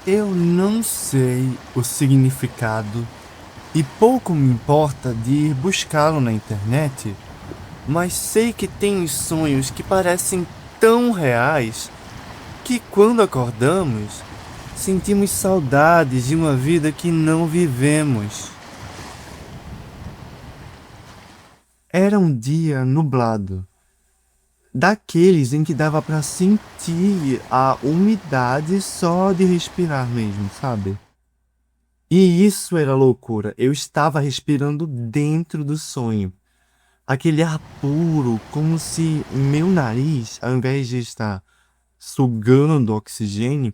Eu não sei o significado e pouco me importa de ir buscá-lo na internet, mas sei que tem sonhos que parecem tão reais que quando acordamos, sentimos saudades de uma vida que não vivemos. Era um dia nublado, daqueles em que dava pra sentir a umidade só de respirar mesmo, sabe? E isso era loucura. Eu estava respirando dentro do sonho. Aquele ar puro, como se meu nariz, ao invés de estar sugando oxigênio,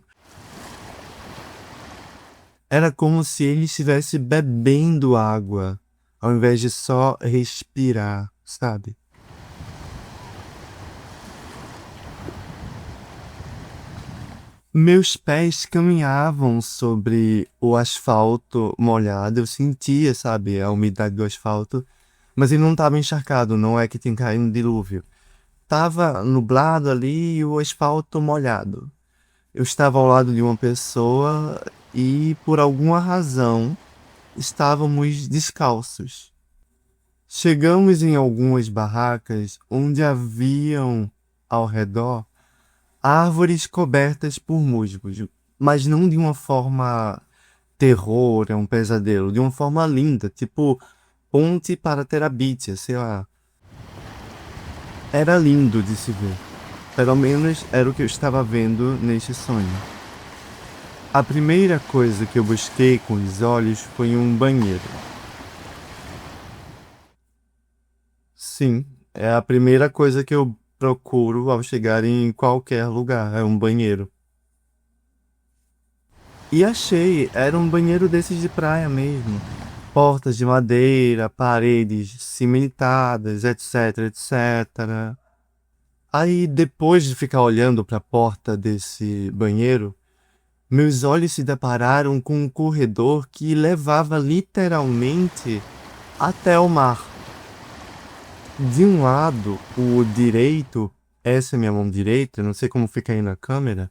era como se ele estivesse bebendo água, ao invés de só respirar, sabe? Meus pés caminhavam sobre o asfalto molhado, eu sentia, sabe, a umidade do asfalto, mas ele não estava encharcado, não é que tinha caído um dilúvio. Tava nublado ali e o asfalto molhado. Eu estava ao lado de uma pessoa e, por alguma razão, estávamos descalços. Chegamos em algumas barracas onde haviam ao redor árvores cobertas por musgos, mas não de uma forma terror, é um pesadelo, de uma forma linda, tipo ponte para Terabithia, sei lá. Era lindo de se ver. Pelo menos era o que eu estava vendo neste sonho. A primeira coisa que eu busquei com os olhos foi um banheiro. Sim, é a primeira coisa que eu procuro ao chegar em qualquer lugar, é um banheiro. E achei, era um banheiro desses de praia mesmo. Portas de madeira, paredes cimentadas, etc, etc. Aí, depois de ficar olhando para a porta desse banheiro, meus olhos se depararam com um corredor que levava literalmente até o mar. De um lado, o direito, essa é minha mão direita, não sei como fica aí na câmera,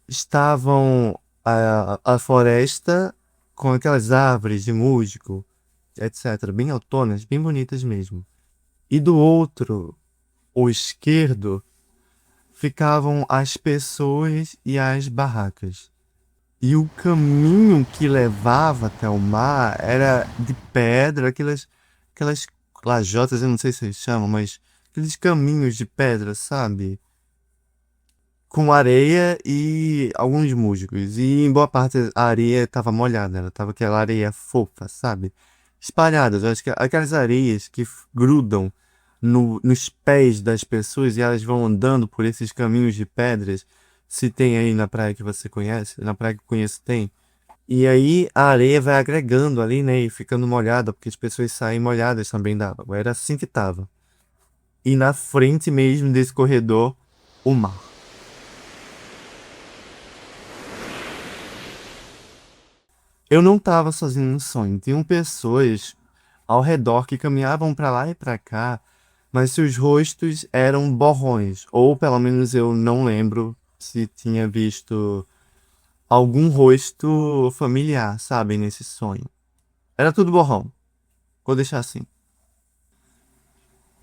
estavam a floresta com aquelas árvores de musgo, etc., bem autônomas, bem bonitas mesmo. E do outro, o esquerdo, ficavam as pessoas e as barracas. E o caminho que levava até o mar era de pedra, aquelas lajotas, eu não sei se eles chamam, mas aqueles caminhos de pedra, sabe? Com areia e alguns musgos. E em boa parte a areia estava molhada, ela tava aquela areia fofa, sabe? Espalhadas, eu acho que aquelas areias que grudam nos pés das pessoas e elas vão andando por esses caminhos de pedras. Se tem aí na praia que você conhece, na praia que eu conheço tem. E aí a areia vai agregando ali, né? E ficando molhada, porque as pessoas saem molhadas também da água. Era assim que tava. E na frente mesmo desse corredor, o mar. Eu não tava sozinho no sonho. Tinham pessoas ao redor que caminhavam pra lá e pra cá, mas seus rostos eram borrões. Ou pelo menos eu não lembro se tinha visto algum rosto familiar, sabe, nesse sonho. Era tudo borrão. Vou deixar assim.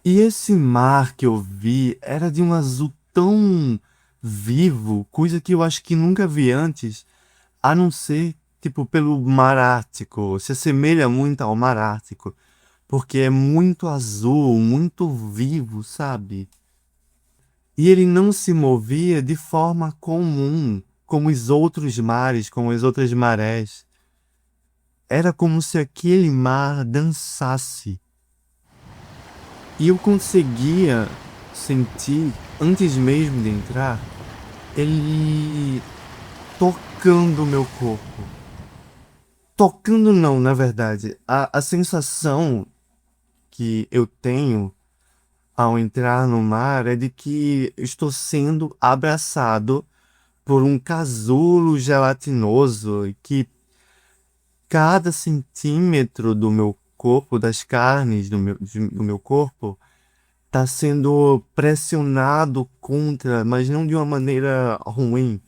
E esse mar que eu vi era de um azul tão vivo, coisa que eu acho que nunca vi antes, a não ser, tipo, pelo mar Ártico. Se assemelha muito ao mar Ártico, porque é muito azul, muito vivo, sabe? E ele não se movia de forma comum, como os outros mares, como as outras marés. Era como se aquele mar dançasse. E eu conseguia sentir, antes mesmo de entrar, ele tocando o meu corpo. Tocando não, na verdade. A sensação que eu tenho ao entrar no mar é de que estou sendo abraçado por um casulo gelatinoso e que cada centímetro do meu corpo, das carnes do meu corpo, está sendo pressionado contra, mas não de uma maneira ruim,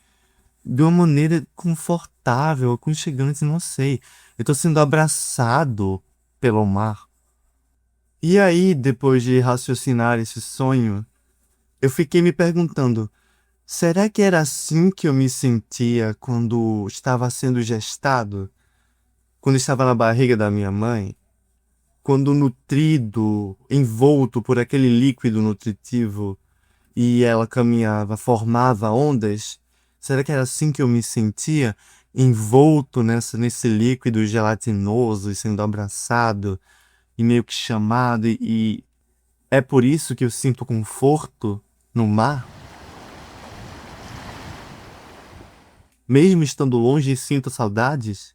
de uma maneira confortável, aconchegante, não sei. Eu tô sendo abraçado pelo mar. E aí, depois de raciocinar esse sonho, eu fiquei me perguntando: será que era assim que eu me sentia quando estava sendo gestado? Quando estava na barriga da minha mãe? Quando nutrido, envolto por aquele líquido nutritivo e ela caminhava, formava ondas? Será que era assim que eu me sentia? Envolto nesse líquido gelatinoso e sendo abraçado e meio que chamado, e é por isso que eu sinto conforto no mar? Mesmo estando longe, sinto saudades?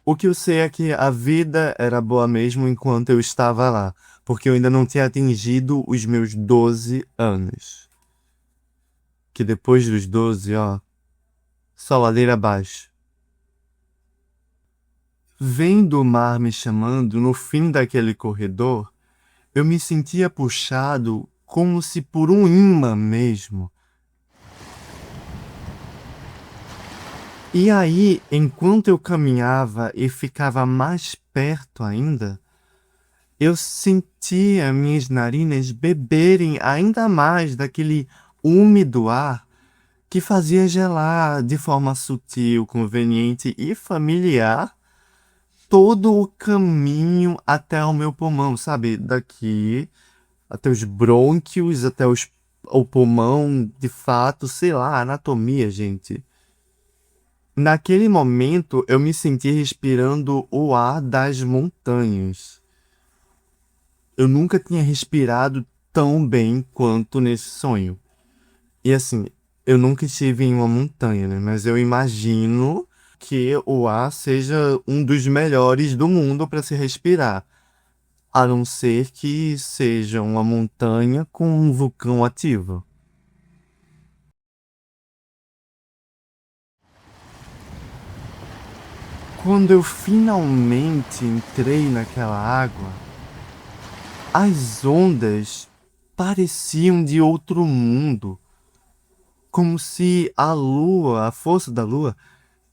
O que eu sei é que a vida era boa mesmo enquanto eu estava lá, porque eu ainda não tinha atingido os meus 12 anos. Que depois dos 12, ó, só ladeira abaixo. Vendo o mar me chamando no fim daquele corredor, eu me sentia puxado como se por um imã mesmo. E aí, enquanto eu caminhava e ficava mais perto ainda, eu sentia minhas narinas beberem ainda mais daquele úmido ar que fazia gelar de forma sutil, conveniente e familiar todo o caminho até o meu pulmão, sabe? Daqui até os brônquios, o pulmão, de fato, sei lá, anatomia, gente. Naquele momento, eu me senti respirando o ar das montanhas. Eu nunca tinha respirado tão bem quanto nesse sonho. E assim, eu nunca estive em uma montanha, né? Mas eu imagino que o ar seja um dos melhores do mundo para se respirar. A não ser que seja uma montanha com um vulcão ativo. Quando eu finalmente entrei naquela água, as ondas pareciam de outro mundo, como se a lua, a força da lua,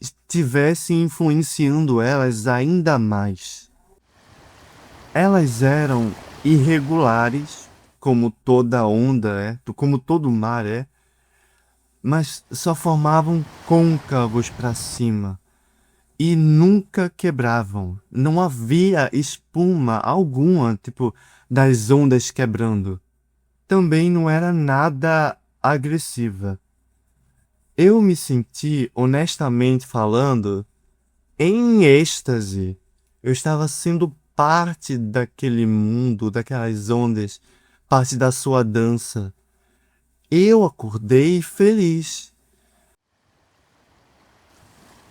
estivesse influenciando elas ainda mais. Elas eram irregulares, como toda onda é, como todo mar é, mas só formavam côncavos para cima e nunca quebravam. Não havia espuma alguma, tipo, das ondas quebrando. Também não era nada agressiva. Eu me senti, honestamente falando, em êxtase. Eu estava sendo parte daquele mundo, daquelas ondas, parte da sua dança. Eu acordei feliz,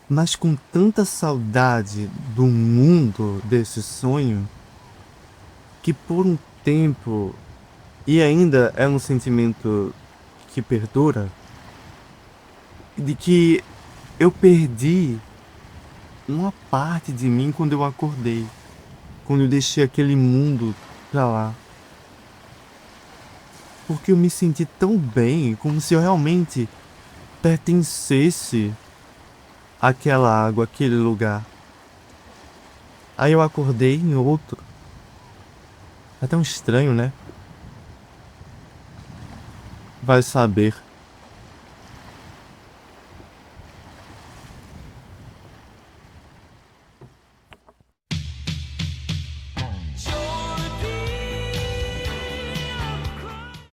mas com tanta saudade do mundo desse sonho, que por um tempo, e ainda é um sentimento que perdura, de que eu perdi uma parte de mim quando eu acordei, quando eu deixei aquele mundo pra lá. Porque eu me senti tão bem, como se eu realmente pertencesse àquela água, àquele lugar. Aí eu acordei em outro. É tão estranho, né? Vai saber.